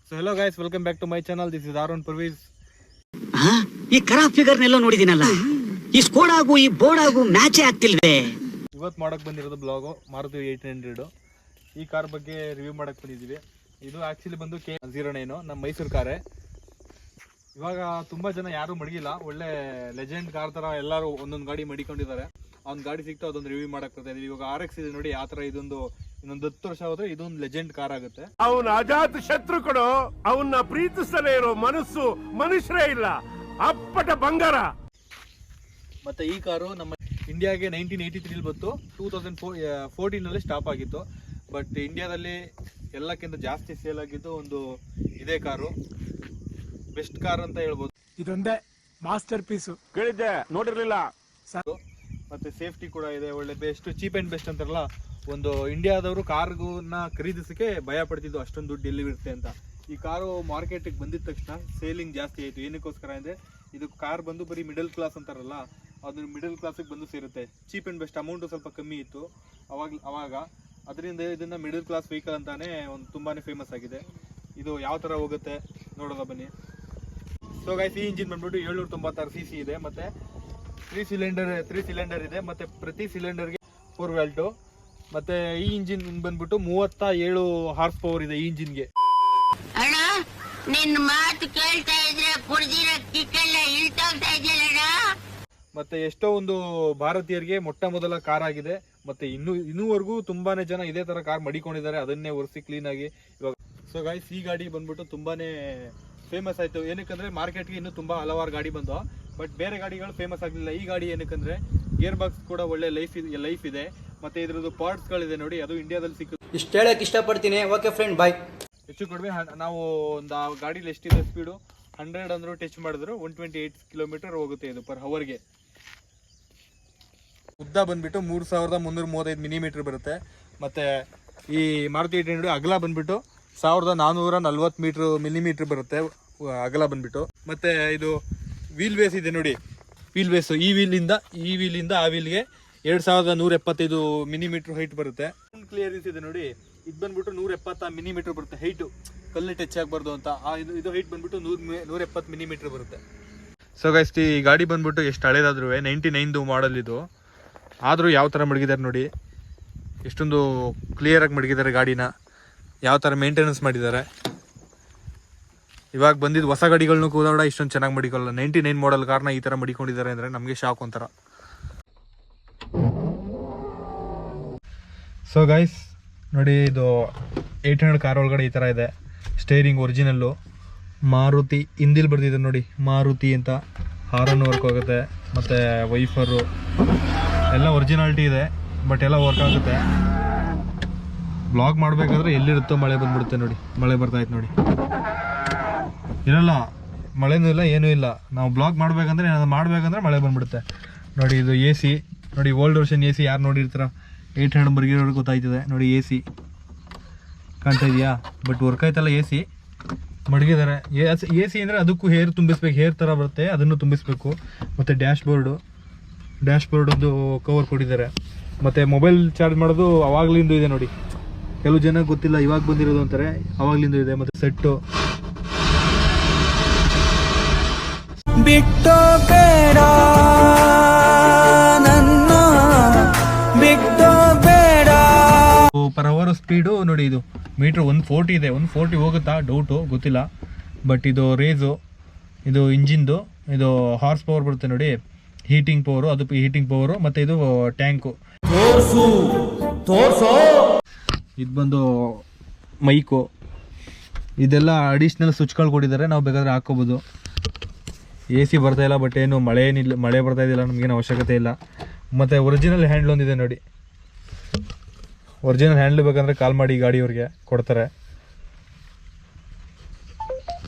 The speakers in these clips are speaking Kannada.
So hello guys, welcome back to my channel. This is Arun Parviz. ಈ ಖರಾಬ್ ಫಿಗರ್ ನೆಲ್ಲ ನೋಡಿದಿನಲ್ಲ, ಈ ಸ್ಕೋಡ್ ಆಗು ಈ ಬೋರ್ಡ್ ಆಗು ಮ್ಯಾಚೇ ಆಗ್ತಿಲ್ವೇ. ಇವತ್ತು ಮಾಡಕ್ ಬಂದಿರೋದು ಬ್ಲಾಗ್ ಮಾರುತಿ 800. ಈ ಕಾರ್ ಬಗ್ಗೆ ರಿವ್ಯೂ ಮಾಡಕ್ ಬಂದಿದ್ದೀವಿ. ಇದು ಆಕ್ಚುಲಿ ಬಂದು K09 ನಮ್ಮ ಮೈಸೂರು ಕಾರೇ. ಇವಾಗ ತುಂಬಾ ಜನ ಯಾರು ಮಡಗಿಲ್ಲ, ಒಳ್ಳೆ ಲೆಜೆಂಡ್ ಕಾರ್ ತರ ಎಲ್ಲರೂ ಒಂದೊಂದು ಗಾಡಿ ಮಡಿಕೊಂಡಿದ್ದಾರೆ. ಅವ್ನ ಗಾಡಿ ಸಿಕ್ತು ಅದೊಂದು ರಿವ್ಯೂ ಮಾಡಕ್ ಬರ್ತಾ ಇದೀವಿ. ಇವಾಗ RX ಇದೆ ನೋಡಿ, ಆ ತರ ಇದೊಂದು ಇನ್ನೊಂದು 10 ವರ್ಷ ಹೋದ್ರೆ ಇದೊಂದು ಲೆಜೆಂಡ್ ಕಾರ್ ಆಗುತ್ತೆ. ಅವನ ಅಜಾತ ಶತ್ರು ಕೊಡು, ಅವನ್ನ ಪ್ರೀತಿಸಲೇ ಇರೋ ಮನಸ್ಸು ಮನುಷ್ಯರೇ ಇಲ್ಲ, ಅಪ್ಪಟ ಬಂಗಾರ. ಮತ್ತೆ ಈ ಕಾರು ನಮ್ಮ ಇಂಡಿಯಾಗೆ 1983 ಬಂತು, 2014 ಸ್ಟಾಪ್ ಆಗಿತ್ತು. ಬಟ್ ಇಂಡಿಯಾದಲ್ಲಿ ಎಲ್ಲಕ್ಕಿಂತ ಜಾಸ್ತಿ ಸೇಲ್ ಆಗಿದ್ದು ಒಂದು ಇದೇ ಕಾರು, ಬೆಸ್ಟ್ ಕಾರ್ ಅಂತ ಹೇಳ್ಬೋದು. ಇದೊಂದೇ ಮಾಸ್ಟರ್ ಪೀಸು. ಕೇಳಿದ್ದೆ, ನೋಡಿರ್ಲಿಲ್ಲ. ಮತ್ತೆ ಸೇಫ್ಟಿ ಕೂಡ ಇದೆ, ಒಳ್ಳೆ ಬೆಸ್ಟ್, ಚೀಪ್ ಅಂಡ್ ಬೆಸ್ಟ್ ಅಂತಾರಲ್ಲ. ಒಂದು ಇಂಡಿಯಾದವರು ಕಾರ್ನ ಖರೀದಿಸಕ್ಕೆ ಭಯ ಪಡ್ತಿದ್ದು, ಅಷ್ಟೊಂದು ದುಡ್ಡು ಎಲ್ಲಿ ಇರುತ್ತೆ ಅಂತ. ಈ ಕಾರು ಮಾರ್ಕೆಟಿಗೆ ಬಂದಿದ ತಕ್ಷಣ ಸೇಲಿಂಗ್ ಜಾಸ್ತಿ ಆಯಿತು. ಏನಕ್ಕೋಸ್ಕರ ಅಂದರೆ ಇದು ಕಾರ್ ಬಂದು ಬರೀ ಮಿಡಲ್ ಕ್ಲಾಸ್ ಅಂತಾರಲ್ಲ, ಅದು ಮಿಡಲ್ ಕ್ಲಾಸಿಗೆ ಬಂದು ಸೇರುತ್ತೆ. ಚೀಪ್ ಆ್ಯಂಡ್ ಬೆಸ್ಟ್, ಅಮೌಂಟು ಸ್ವಲ್ಪ ಕಮ್ಮಿ ಇತ್ತು ಅವಾಗ. ಅದರಿಂದ ಇದನ್ನು ಮಿಡಲ್ ಕ್ಲಾಸ್ ವೆಹಿಕಲ್ ಅಂತಾನೆ ಒಂದು ತುಂಬಾ ಫೇಮಸ್ ಆಗಿದೆ. ಇದು ಯಾವ ಥರ ಹೋಗುತ್ತೆ ನೋಡೋದ ಬನ್ನಿ. ಸೊ ಗೈಸ್, ಈ ಇಂಜಿನ್ ಬಂದ್ಬಿಟ್ಟು 796 cc ಇದೆ, ಮತ್ತು 3 ಸಿಲಿಂಡರ್ ಇದೆ, ಮತ್ತು ಪ್ರತಿ ಸಿಲಿಂಡರ್ಗೆ 4 ವ್ಯಾಲ್ಟು. ಮತ್ತೆ ಈ ಇಂಜಿನ್ ಬಂದ್ಬಿಟ್ಟು 37 ಹಾರ್ಸ್ ಪವರ್ ಇದೆ ಈ ಇಂಜಿನ್ಗೆ. ಅಣ್ಣ ನಿನ್ನ ಮಾತು ಕೇಳ್ತಾ ಇದ್ರೆ ಕುಡಿದಿರೋ ಕಿಕ್ಕೆಲ್ಲ ಇಳ್ತೋಗ್ತಾ ಇದೆಯಲ್ಲ. ಮತ್ತೆ ಎಷ್ಟೋ ಒಂದು ಭಾರತೀಯರಿಗೆ ಮೊಟ್ಟ ಮೊದಲ ಕಾರ್ ಆಗಿದೆ. ಮತ್ತೆ ಇನ್ನೂವರೆಗೂ ತುಂಬಾನೇ ಜನ ಇದೇ ತರ ಕಾರ್ ಮಡಿಕೊಂಡಿದ್ದಾರೆ, ಅದನ್ನೇ ಒರೆಸಿ ಕ್ಲೀನ್ ಆಗಿ ಇವಾಗ. ಸೊ ಗೈಸ್, ಈ ಗಾಡಿ ಬಂದ್ಬಿಟ್ಟು ತುಂಬಾನೇ ಫೇಮಸ್ ಆಯ್ತು. ಏನಕ್ಕಂದ್ರೆ ಮಾರ್ಕೆಟ್ಗೆ ಇನ್ನೂ ತುಂಬಾ ಹಲವಾರು ಗಾಡಿ ಬಂದು, ಬಟ್ ಬೇರೆ ಗಾಡಿಗಳು ಫೇಮಸ್ ಆಗಲಿಲ್ಲ. ಈ ಗಾಡಿ ಏನಕ್ಕಂದ್ರೆ ಗೇರ್ ಬಾಕ್ಸ್ ಕೂಡ ಒಳ್ಳೆ ಲೈಫ್ ಇದೆ, ಮತ್ತೆ ಇದ್ರದ್ದು ಪಾರ್ಟ್ಸ್ ಗಳಿದೆ ನೋಡಿ, ಅದು ಇಂಡಿಯಾದಲ್ಲಿ ಸಿಕ್ಕುತ್ತೆ. ಇಷ್ಟ ಹೇಳಕ್ ಇಷ್ಟಪಡ್ತೀನಿ. ಓಕೆ ಫ್ರೆಂಡ್, ಬಾಯ್. ಹೆಚ್ಚು ಕಡಿಮೆ ನಾವು ಒಂದು ಗಾಡಿಲಿ ಎಷ್ಟಿದೆ ಸ್ಪೀಡು, 100 ಅಂದ್ರೂ ಟಚ್ ಮಾಡಿದ್ರು 128 ಕಿಲೋಮೀಟರ್ ಹೋಗುತ್ತೆ ಇದು ಪರ್ ಅವರ್ಗೆ. ಉದ್ದ ಬಂದ್ಬಿಟ್ಟು 3335 ಮಿಲಿಮೀಟರ್ ಬರುತ್ತೆ. ಮತ್ತೆ ಈ ಮಾರುತಿ 800 ಅಗಲ ಬಂದ್ಬಿಟ್ಟು 1440 ಮಿಲಿಮೀಟರ್ ಬರುತ್ತೆ ಅಗಲ ಬಂದ್ಬಿಟ್ಟು. ಮತ್ತೆ ಇದು ವೀಲ್ ಬೇಸ್ ಇದೆ ನೋಡಿ, ವೀಲ್ ಬೇಸ್ ಈ ವೀಲಿಂದ ಆ ವೀಲ್ಗೆ 2175 ಮಿಲಿಮೀಟರ್ ಹೈಟ್ ಬರುತ್ತೆ. ಕ್ಲಿಯರೆನ್ಸ್ ಇದೆ ನೋಡಿ, ಇದು ಬಂದ್ಬಿಟ್ಟು 170 ಮಿಲಿಮೀಟರ್ ಬರುತ್ತೆ ಹೈಟು, ಕಲ್ಲು ಟಚ್ ಆಗಬಾರ್ದು ಅಂತ. ಇದು ಹೈಟ್ ಬಂದ್ಬಿಟ್ಟು 170 ಮಿಲಿಮೀಟರ್ ಬರುತ್ತೆ. ಸೊ ಗೈಸ್, ಈ ಗಾಡಿ ಬಂದ್ಬಿಟ್ಟು ಎಷ್ಟು ಹಳೇದಾದ್ರೂ 99 ಮಾಡಲ್ ಇದು, ಆದರೂ ಯಾವ ಥರ ಮಡಗಿದ್ದಾರೆ ನೋಡಿ, ಎಷ್ಟೊಂದು ಕ್ಲಿಯರಾಗಿ ಮಡಗಿದ್ದಾರೆ ಗಾಡಿನ, ಯಾವ ಥರ ಮೇಂಟೆನೆನ್ಸ್ ಮಾಡಿದ್ದಾರೆ. ಇವಾಗ ಬಂದಿದ್ದು ಹೊಸ ಗಾಡಿಗಳನ್ನೂ ಕೂಡ ಇಷ್ಟೊಂದು ಚೆನ್ನಾಗಿ ಮಡಿಕೊಳ್ಳಲ್ಲ. 99 ಮಾಡಲ್ ಕಾರ್ನ ಈ ಥರ ಮಡಿಕೊಂಡಿದ್ದಾರೆ ಅಂದರೆ ನಮಗೆ ಶಾಕ್ ಒಂಥರ. ಸೊ ಗೈಸ್ ನೋಡಿ, ಇದು 800 ಕಾರ್ ಒಳಗಡೆ ಈ ಥರ ಇದೆ. ಸ್ಟೇರಿಂಗ್ ಒರಿಜಿನಲ್ಲು ಮಾರುತಿ, ಹಿಂದಿಲ್ ಬರ್ದಿದೆ ನೋಡಿ ಮಾರುತಿ ಅಂತ. ಹಾರನ್ ವರ್ಕ್ ಆಗುತ್ತೆ, ಮತ್ತು ವೈಫರು ಎಲ್ಲ ಒರಿಜಿನಾಲಿಟಿ ಇದೆ, ಬಟ್ ಎಲ್ಲ ವರ್ಕ್ ಆಗುತ್ತೆ. ಬ್ಲಾಗ್ ಮಾಡಬೇಕಾದ್ರೆ ಎಲ್ಲಿರುತ್ತೋ ಮಳೆ ಬಂದ್ಬಿಡುತ್ತೆ ನೋಡಿ, ಮಳೆ ಬರ್ತಾಯಿತ್ತು ನೋಡಿ, ಇರಲ್ಲ ಮಳೆನೂ ಇಲ್ಲ ಏನೂ ಇಲ್ಲ. ನಾವು ಬ್ಲಾಗ್ ಮಾಡಬೇಕಂದ್ರೆ ಮಳೆ ಬಂದ್ಬಿಡುತ್ತೆ ನೋಡಿ. ಇದು AC ನೋಡಿ, ಓಲ್ಡ್ ವರ್ಷನ್ AC ಯಾರು ನೋಡಿರ್ತೀರ 800 ಬರ್ಗಿರೋರಿಗೆ ಗೊತ್ತಾಯ್ತದೆ ನೋಡಿ. AC ಕಾಣ್ತಾ ಇದೆಯಾ? ಬಟ್ ವರ್ಕ್ ಆಯ್ತಲ್ಲ, AC ಮಡಗಿದ್ದಾರೆ. AC ಅಂದರೆ ಅದಕ್ಕೂ ಹೇರ್ ತುಂಬಿಸ್ಬೇಕು, ಹೇರ್ ಥರ ಬರುತ್ತೆ, ಅದನ್ನು ತುಂಬಿಸ್ಬೇಕು. ಮತ್ತು ಡ್ಯಾಶ್ ಬೋರ್ಡ್ ಒಂದು ಕವರ್ ಕೊಟ್ಟಿದ್ದಾರೆ. ಮತ್ತು ಮೊಬೈಲ್ ಚಾರ್ಜ್ ಮಾಡೋದು ಅವಾಗ್ಲಿಂದ ಇದೆ ನೋಡಿ, ಕೆಲವು ಜನ ಗೊತ್ತಿಲ್ಲ, ಇವಾಗ ಬಂದಿರೋದು ಅಂತಾರೆ, ಅವಾಗ್ಲಿಂದ ಇದೆ. ಮತ್ತು ಸೆಟ್ಟು ಬಿಟ್ಟೋ ಬೇಡ ನನ್ನ, ಬಿಟ್ಟೋ ಬೇಡ. ಪರ್ ಅವರ್ ಸ್ಪೀಡು ನೋಡಿ, ಇದು ಮೀಟ್ರ್ 140 ಇದೆ. 140 ಹೋಗುತ್ತಾ ಡೌಟು, ಗೊತ್ತಿಲ್ಲ. ಬಟ್ ಇದು ರೇಸು, ಇದು ಇಂಜಿನ್ದು, ಇದು ಹಾರ್ಸ್ ಪವರ್ ಬರುತ್ತೆ ನೋಡಿ, ಹೀಟಿಂಗ್ ಪವರು, ಅದು ಹೀಟಿಂಗ್ ಪವರು. ಮತ್ತು ಇದು ಟ್ಯಾಂಕು, ಇದು ಬಂದು ಮೈಕು. ಇದೆಲ್ಲ ಅಡಿಷ್ನಲ್ ಸ್ವಿಚ್ಗಳು ಕೊಟ್ಟಿದ್ದಾರೆ, ನಾವು ಬೇಕಾದರೆ ಹಾಕ್ಕೋಬೋದು. AC ಬರ್ತಾಯಿಲ್ಲ, ಬಟ್ ಏನು ಮಳೆ ಬರ್ತಾ ಇದ್ದಿಲ್ಲ, ನಮಗೇನು ಅವಶ್ಯಕತೆ ಇಲ್ಲ. ಮತ್ತು ಒರಿಜಿನಲ್ ಹ್ಯಾಂಡ್ಲ್ ಒಂದಿದೆ ನೋಡಿ, ಒರಿಜಿನಲ್ ಹ್ಯಾಂಡ್ಲ್ ಬೇಕಂದರೆ ಕಾಲ್ ಮಾಡಿ ಗಾಡಿಯವ್ರಿಗೆ ಕೊಡ್ತಾರೆ.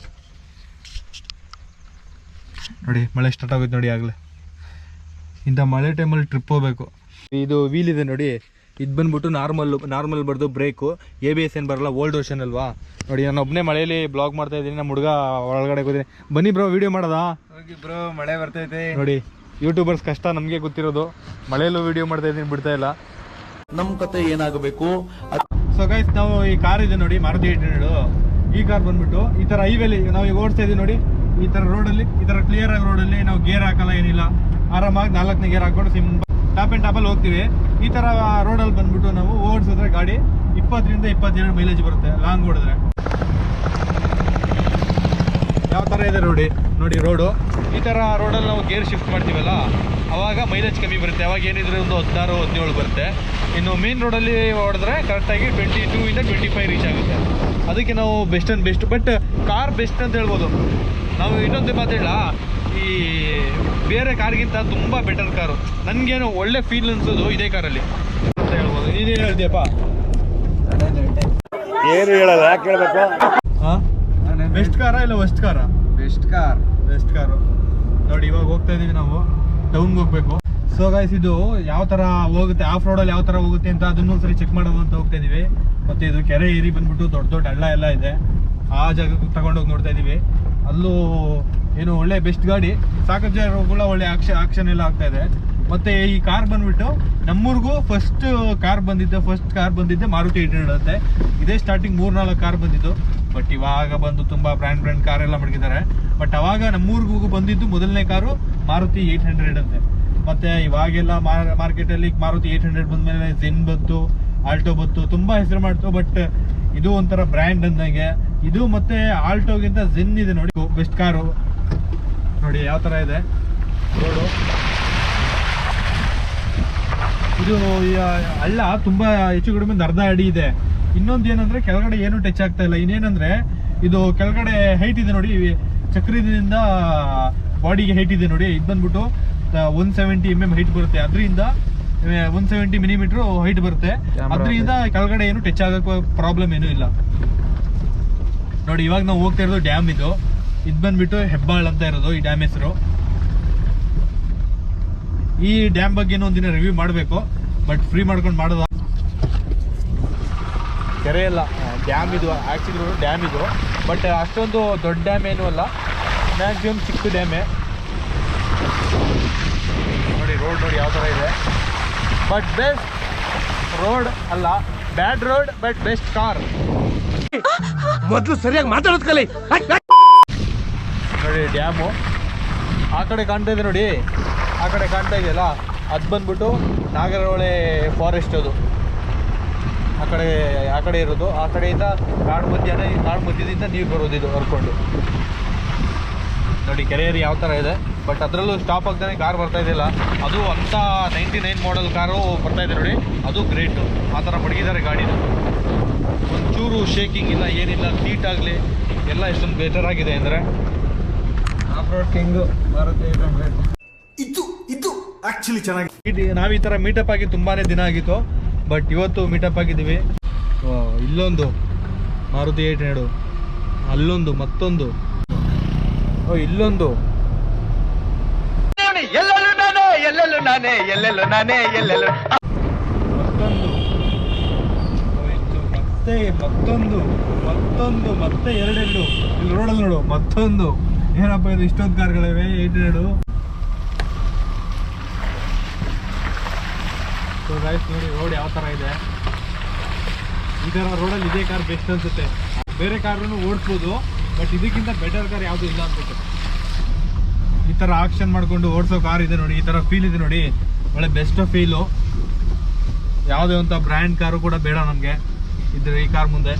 ನೋಡಿ ಮಳೆ ಸ್ಟಾರ್ಟ್ ಆಗೋಯ್ತು ನೋಡಿ ಆಗಲೇ. ಇಂಥ ಮಳೆ ಟೈಮಲ್ಲಿ ಟ್ರಿಪ್ ಹೋಗಬೇಕು. ಇದು ವೀಲ್ ಇದೆ ನೋಡಿ, ಇದು ಬಂದ್ಬಿಟ್ಟು ನಾರ್ಮಲ್ ಬರ್ದು ಬ್ರೇಕು, ABS ಏನು ಬರಲ್ಲ, ಓಲ್ಡ್ ವರ್ಷನ್ ಅಲ್ವಾ. ನೋಡಿ ನಾನು ಒಬ್ಬನೇ ಮಳೆಯಲ್ಲಿ ಬ್ಲಾಗ್ ಮಾಡ್ತಾ ಇದ್ದೀನಿ, ನಮ್ಮ ಹುಡುಗ ಒಳಗಡೆ ಹೋಗಿದ್ದೀನಿ. ಬನ್ನಿ ಬ್ರೋ ವಿಡಿಯೋ ಮಾಡೋದಾ? ಹೋಗಿ ಬ್ರೋ, ಮಳೆ ಬರ್ತೈತೆ ನೋಡಿ, ಯೂಟ್ಯೂಬರ್ಸ್ ಕಷ್ಟ ನಮಗೆ ಗೊತ್ತಿರೋದು. ಮಳೆಯಲ್ಲೂ ವಿಡಿಯೋ ಮಾಡ್ತಾ ಇದ್ದೀನಿ, ಬಿಡ್ತಾ ಇಲ್ಲ. ನಮ್ಮ ಕತೆ ಏನಾಗಬೇಕು. ಸೊ ಗೈಸ್, ನಾವು ಈ ಕಾರ್ ಇದೆ ನೋಡಿ ಮಾರುತಿ 800, ಈ ಕಾರ್ ಬಂದ್ಬಿಟ್ಟು ಈ ತರ ಹೈವೇಲಿ ನಾವು ಈಗ ಓಡಿಸ್ತಾ ಇದೀವಿ ನೋಡಿ, ಈ ತರ ರೋಡಲ್ಲಿ, ಈ ತರ ಕ್ಲಿಯರ್ ಆಗಿ ರೋಡಲ್ಲಿ ನಾವು ಗೇರ್ ಹಾಕಲ್ಲ, ಏನಿಲ್ಲ, ಆರಾಮಾಗಿ 4ನೇ ಗೇರ್ ಹಾಕೊಂಡು ಟಾಪ್ ಅಂಡ್ ಟಾಪಲ್ಲಿ ಹೋಗ್ತೀವಿ. ಈ ತರ ರೋಡಲ್ಲಿ ಬಂದ್ಬಿಟ್ಟು ನಾವು ಓಡಿಸಿದ್ರೆ ಗಾಡಿ 20ರಿಂದ 22 ಮೈಲೇಜ್ ಬರುತ್ತೆ ಲಾಂಗ್ ಓಡಿದ್ರೆ. ಯಾವ ತರ ಇದೆ ನೋಡಿ ರೋಡು. ಈ ತರ ರೋಡಲ್ಲಿ ನಾವು ಗೇರ್ ಶಿಫ್ಟ್ ಮಾಡ್ತೀವಲ್ಲ, ಅವಾಗ ಮೈಲೇಜ್ ಕಮ್ಮಿ ಬರುತ್ತೆ. ಅವಾಗ ಏನಿದ್ರೆ ಒಂದು 16-17 ಬರುತ್ತೆ. ಇನ್ನು ಮೇನ್ ರೋಡಲ್ಲಿ ಹೊಡೆದ್ರೆ ಕರೆಕ್ಟಾಗಿ 22ಇಂದ 25 ರೀಚ್ ಆಗುತ್ತೆ. ಅದಕ್ಕೆ ನಾವು best and best, but car best ಅಂತ ಹೇಳ್ಬೋದು. ನಾವು ಇನ್ನೊಂದು ಮಾತಾಡಲ್ಲ, ಈ ಬೇರೆ ಕಾರ್ಗಿಂತ ತುಂಬ ಬೆಟರ್ ಕಾರು. ನನಗೇನು ಒಳ್ಳೆ ಫೀಲ್ ಅನ್ಸೋದು ಇದೇ ಕಾರಲ್ಲಿ ಅಂತ ಹೇಳ್ಬೋದು. ನೀನೇನು ಹೇಳ್ತೀಯಪ್ಪ? ಏನು ಹೇಳಲ್ಲ, ಯಾಕೆ ಹೇಳ್ಬೇಕು? ಹಾಂ, ಬೆಸ್ಟ್ ಕಾರಾ ಇಲ್ಲ ವರ್ಸ್ಟ್ ಕಾರಾ? ಬೆಸ್ಟ್ ಕಾರು ನೋಡಿ. ಇವಾಗ ಹೋಗ್ತಾ ಇದೀವಿ ನಾವು, ಟೌನ್ಗೆ ಹೋಗ್ಬೇಕು. ಸೊ ಗೈಸ್, ಇದು ಯಾವ ತರ ಹೋಗುತ್ತೆ, ಆಫ್ ರೋಡಲ್ಲಿ ಯಾವ ತರ ಹೋಗುತ್ತೆ ಅಂತ ಅದನ್ನು ಒಂದ್ಸರಿ ಚೆಕ್ ಮಾಡೋದು ಅಂತ ಹೋಗ್ತಾ ಇದೀವಿ. ಮತ್ತೆ ಇದು ಕೆರೆ ಏರಿ ಬಂದ್ಬಿಟ್ಟು ದೊಡ್ಡ ಹಳ್ಳ ಎಲ್ಲ ಇದೆ, ಆ ಜಾಗಕ್ಕೆ ತಗೊಂಡೋಗಿ ನೋಡ್ತಾ ಇದೀವಿ. ಅಲ್ಲೂ ಏನು ಒಳ್ಳೆ ಬೆಸ್ಟ್ ಗಾಡಿ, ಸಾಕಷ್ಟು ಜನಗಳು ಒಳ್ಳೆ ಆಕ್ಷನ್ ಎಲ್ಲ ಆಗ್ತಾ ಇದೆ. ಮತ್ತೆ ಈ ಕಾರ್ ಬಂದ್ಬಿಟ್ಟು ನಮ್ಮೂರಿಗೂ ಫಸ್ಟ್ ಕಾರ್ ಬಂದಿದ್ದೆ ಮಾರುತಿ 800 ಅಂತೆ. ಇದೇ ಸ್ಟಾರ್ಟಿಂಗ್ 3-4 ಕಾರ್ ಬಂದಿದ್ದು. ಬಟ್ ಇವಾಗ ಬಂದು ತುಂಬಾ ಬ್ರ್ಯಾಂಡ್ ಕಾರ್ ಎಲ್ಲ ಮಡಗಿದ್ದಾರೆ. ಬಟ್ ಅವಾಗ ನಮ್ಮೂರಿಗೂ ಬಂದಿದ್ದು ಮೊದಲನೇ ಕಾರು ಮಾರುತಿ 800 ಅಂತೆ. ಮತ್ತೆ ಇವಾಗೆಲ್ಲ ಮಾರ್ಕೆಟಲ್ಲಿ ಮಾರುತಿ 800 ಬಂದ್ಮೇಲೆ ಝೆನ್ ಬಂತು, ಆಲ್ಟೋ ಬಂತು, ತುಂಬಾ ಹೆಸರು ಮಾಡ್ತು. ಬಟ್ ಇದು ಒಂಥರ ಬ್ರ್ಯಾಂಡ್ ಅಂದಂಗೆ. ಇದು ಮತ್ತೆ ಆಲ್ಟೋಗಿಂತ ಝೆನ್ ಇದೆ ನೋಡಿ, ಬೆಸ್ಟ್ ಕಾರು. ನೋಡಿ ಯಾವ ತರ ಇದೆ ರೋಡು. ಇದು ಹಳ್ಳ ತುಂಬಾ ಹೆಚ್ಚು ಕಡಿಮೆ ಅರ್ಧ ಅಡಿ ಇದೆ. ಇನ್ನೊಂದು ಏನಂದ್ರೆ ಕೆಳಗಡೆ ಏನು ಟಚ್ ಆಗ್ತಾ ಇಲ್ಲ. ಇನ್ನೇನಂದ್ರೆ ಇದು ಕೆಳಗಡೆ ಹೈಟ್ ಇದೆ ನೋಡಿ, ಚಕ್ರದಿಂದ ಬಾಡಿಗೆ ಹೈಟ್ ಇದೆ ನೋಡಿ. ಇದು ಬಂದ್ಬಿಟ್ಟು 170 mm ಹೈಟ್ ಬರುತ್ತೆ. ಅದರಿಂದ 170 ಮಿಲಿಮೀಟರ್ ಹೈಟ್ ಬರುತ್ತೆ. ಅದರಿಂದ ಕೆಳಗಡೆ ಏನು ಟಚ್ ಆಗೋ ಪ್ರಾಬ್ಲಮ್ ಏನೂ ಇಲ್ಲ ನೋಡಿ. ಇವಾಗ ನಾವು ಹೋಗ್ತಾ ಇರೋದು ಡ್ಯಾಮ್. ಇದು ಬಂದ್ಬಿಟ್ಟು ಹೆಬ್ಬಾಳ್ ಅಂತ ಇರೋದು ಈ ಡ್ಯಾಮ್ ಹೆಸರು. ಈ ಡ್ಯಾಮ್ ಬಗ್ಗೆ ಒಂದಿನ ರಿವ್ಯೂ ಮಾಡಬೇಕು, ಬಟ್ ಫ್ರೀ ಮಾಡ್ಕೊಂಡು ಮಾಡೋದು. ಕೆರೆ ಎಲ್ಲ ಡ್ಯಾಮ್ ಇದು, ಆಕ್ಚುಲಿ ಡ್ಯಾಮ್ ಇದು, ಬಟ್ ಅಷ್ಟೊಂದು ದೊಡ್ಡ ಡ್ಯಾಮ್ ಏನೂ ಅಲ್ಲ, ಮ್ಯಾಕ್ಸಿಮಮ್ ಚಿಕ್ಕ ಡ್ಯಾಮೇ ನೋಡಿ. ರೋಡ್ ನೋಡಿ ಯಾವ ಥರ ಇದೆ. ಬಟ್ ಬೆಸ್ಟ್ ರೋಡ್ ಅಲ್ಲ, ಬ್ಯಾಡ್ ರೋಡ್, ಬಟ್ ಬೆಸ್ಟ್ ಕಾರ್. ಮೊದಲು ಸರಿಯಾಗಿ ಮಾತಾಡೋದು ಕಲಿ. ನೋಡಿ ಡ್ಯಾಮು ಆ ಕಡೆ ಕಾಣ್ತಾ ಇದೆ ನೋಡಿ, ಆ ಕಡೆ ಕಾಣ್ತಾ ಇದೆಯಲ್ಲ, ಅದು ಬಂದ್ಬಿಟ್ಟು ನಾಗರಹೊಳೆ ಫಾರೆಸ್ಟ್. ಅದು ಆ ಕಡೆ ಇರೋದು. ಆ ಕಡೆಯಿಂದ ಕಾಡು ಮಧ್ಯದಿಂದ ನೀರು ಬರೋದು ಇದು ಹರ್ಕೊಂಡು. ನೋಡಿ ಕೆರೆ ಯಾವ ಥರ ಇದೆ. ಬಟ್ ಅದರಲ್ಲೂ ಸ್ಟಾಪ್ ಆಗ್ತಾನೆ ಕಾರ್ ಬರ್ತಾ ಇದೆಯಲ್ಲ, ಅದು ಅಂತ 99 ಮಾಡೆಲ್ ಕಾರು ಬರ್ತಾ ಇದೆ ನೋಡಿ. ಅದು ಗ್ರೇಟು. ಆ ಥರ ಮಡಗಿದ್ದಾರೆ ಗಾಡಿನ, ಒಂಚೂರು ಶೇಕಿಂಗ್ ಇಲ್ಲ, ಏನಿಲ್ಲ. ಸೀಟ್ ಆಗಲಿ ಎಲ್ಲ ಎಷ್ಟೊಂದು ಬೆಟರ್ ಆಗಿದೆ ಅಂದರೆ ಆಫ್ ರೋಡ್ ಕಿಂಗು ಮಾರುತಿ 800. ಇದು ಆಕ್ಚುಲಿ ಚೆನ್ನಾಗಿ. ನಾವು ಈ ಥರ ಮೀಟಪ್ ಆಗಿ ತುಂಬಾ ದಿನ ಆಗಿತ್ತು, ಬಟ್ ಇವತ್ತು ಮೀಟಪ್ ಆಗಿದ್ದೀವಿ. ಇಲ್ಲೊಂದು ಮಾರುತಿ 800, ಅಲ್ಲೊಂದು, ಮತ್ತೊಂದು, ಇಲ್ಲೊಂದು. ಮತ್ತೊಂದು ಮತ್ತೆ ಎರಡೆರಡು ಇಲ್ಲಿ ರೋಡಲ್ಲಿ ನೋಡು. ಮತ್ತೊಂದು ಏನಪ್ಪ ಇದು, ಇಷ್ಟೊಂದು ಕಾರ್ಗಳಿವೆ 800. ಸೊ ಗೈಸ್ ನೋಡಿ ರೋಡ್ ಯಾವ ಥರ ಇದೆ. ಈ ಥರ ರೋಡಲ್ಲಿ ಇದೇ ಕಾರ್ ಬೆಸ್ಟ್ ಅನ್ಸುತ್ತೆ. ಬೇರೆ ಕಾರನ್ನು ಓಡಿಸ್ಬೋದು, ಬಟ್ ಇದಕ್ಕಿಂತ ಬೆಟರ್ ಕಾರ್ ಯಾವುದು ಇಲ್ಲ ಅನ್ಸುತ್ತೆ. ಈ ಥರ ಆಕ್ಷನ್ ಮಾಡಿಕೊಂಡು ಓಡಿಸೋ ಕಾರ್ ಇದೆ ನೋಡಿ, ಈ ಥರ ಫೀಲ್ ಇದೆ ನೋಡಿ, ಒಳ್ಳೆ ಬೆಸ್ಟ್ ಫೀಲು. ಯಾವುದೇ ಅಂತ ಬ್ರ್ಯಾಂಡ್ ಕಾರು ಕೂಡ ಬೇಡ ನಮಗೆ ಇದ್ರೆ ಈ ಕಾರ್ ಮುಂದೆ.